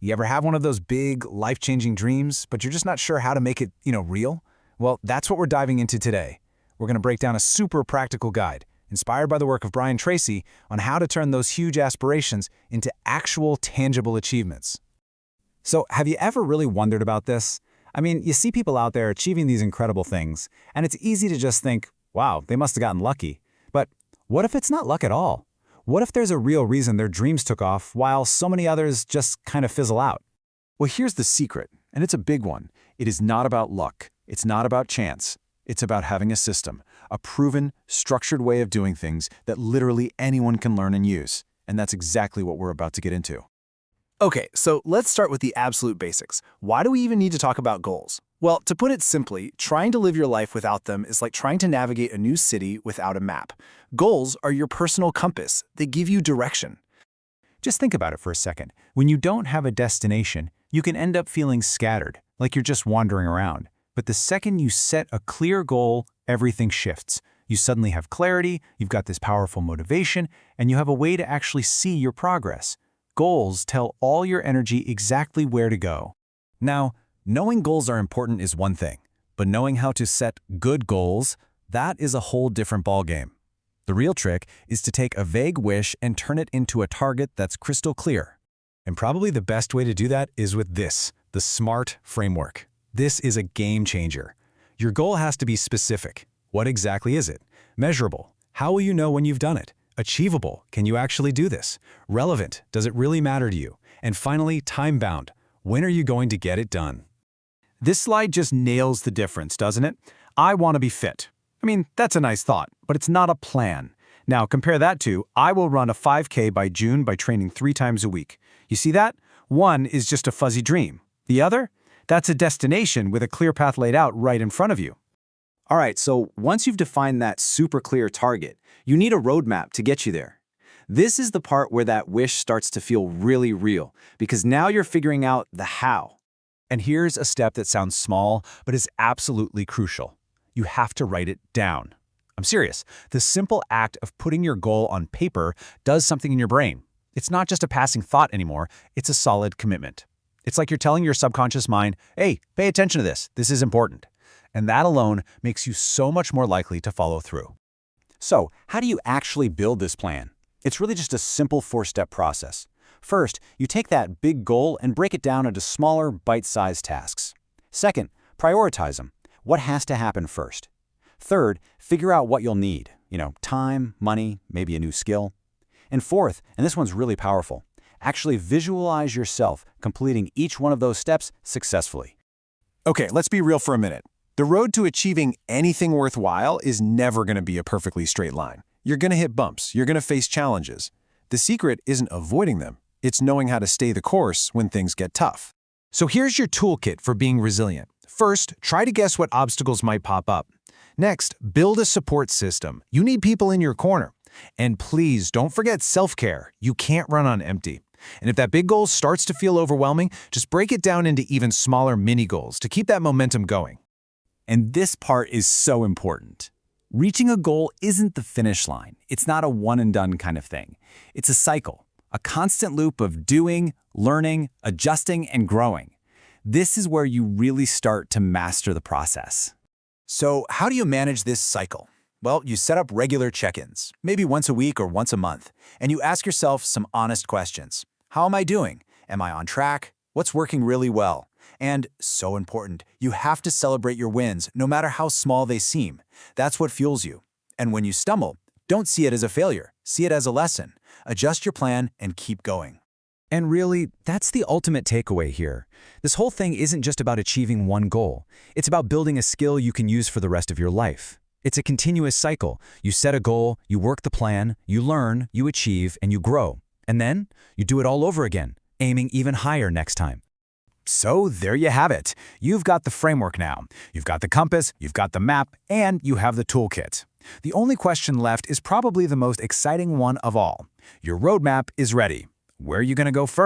You ever have one of those big, life-changing dreams, but you're just not sure how to make it, real? Well, that's what we're diving into today. We're going to break down a super practical guide, inspired by the work of Brian Tracy, on how to turn those huge aspirations into actual, tangible achievements. So, have you ever really wondered about this? I mean, you see people out there achieving these incredible things, and it's easy to just think, wow, they must have gotten lucky. But what if it's not luck at all? What if there's a real reason their dreams took off while so many others just kind of fizzle out? Well, here's the secret, and it's a big one. It is not about luck. It's not about chance. It's about having a system, a proven, structured way of doing things that literally anyone can learn and use. And that's exactly what we're about to get into. Okay, so let's start with the absolute basics. Why do we even need to talk about goals? Well, to put it simply, trying to live your life without them is like trying to navigate a new city without a map. Goals are your personal compass. They give you direction. Just think about it for a second. When you don't have a destination, you can end up feeling scattered, like you're just wandering around. But the second you set a clear goal, everything shifts. You suddenly have clarity, you've got this powerful motivation, and you have a way to actually see your progress. Goals tell all your energy exactly where to go. Now, knowing goals are important is one thing, but knowing how to set good goals, that is a whole different ballgame. The real trick is to take a vague wish and turn it into a target that's crystal clear. And probably the best way to do that is with this, the SMART framework. This is a game changer. Your goal has to be specific. What exactly is it? Measurable. How will you know when you've done it? Achievable. Can you actually do this? Relevant. Does it really matter to you? And finally, time-bound. When are you going to get it done? This slide just nails the difference, doesn't it? I want to be fit. I mean, that's a nice thought, but it's not a plan. Now, compare that to, I will run a 5K by June by training 3 times a week. You see that? One is just a fuzzy dream. The other? That's a destination with a clear path laid out right in front of you. All right, so once you've defined that super clear target, you need a roadmap to get you there. This is the part where that wish starts to feel really real, because now you're figuring out the how. And here's a step that sounds small, but is absolutely crucial. You have to write it down. I'm serious. The simple act of putting your goal on paper does something in your brain. It's not just a passing thought anymore, it's a solid commitment. It's like you're telling your subconscious mind, hey, pay attention to this. This is important. And that alone makes you so much more likely to follow through. So, how do you actually build this plan? It's really just a simple 4-step process. First, you take that big goal and break it down into smaller, bite-sized tasks. Second, prioritize them. What has to happen first? Third, figure out what you'll need. Time, money, maybe a new skill. And fourth, and this one's really powerful, actually visualize yourself completing each one of those steps successfully. Okay, let's be real for a minute. The road to achieving anything worthwhile is never going to be a perfectly straight line. You're going to hit bumps. You're going to face challenges. The secret isn't avoiding them. It's knowing how to stay the course when things get tough. So here's your toolkit for being resilient. First, try to guess what obstacles might pop up. Next, build a support system. You need people in your corner. And please don't forget self-care. You can't run on empty. And if that big goal starts to feel overwhelming, just break it down into even smaller mini goals to keep that momentum going. And this part is so important. Reaching a goal isn't the finish line. It's not a one-and-done kind of thing. It's a cycle, a constant loop of doing, learning, adjusting, and growing. This is where you really start to master the process. So how do you manage this cycle? Well, you set up regular check-ins, maybe once a week or once a month, and you ask yourself some honest questions. How am I doing? Am I on track? What's working really well? And, so important, you have to celebrate your wins, no matter how small they seem. That's what fuels you. And when you stumble, don't see it as a failure. See it as a lesson. Adjust your plan and keep going. And really, that's the ultimate takeaway here. This whole thing isn't just about achieving one goal. It's about building a skill you can use for the rest of your life. It's a continuous cycle. You set a goal, you work the plan, you learn, you achieve, and you grow. And then, you do it all over again, aiming even higher next time. So there you have it. You've got the framework now. You've got the compass, you've got the map, and you have the toolkit. The only question left is probably the most exciting one of all. Your roadmap is ready. Where are you going to go first?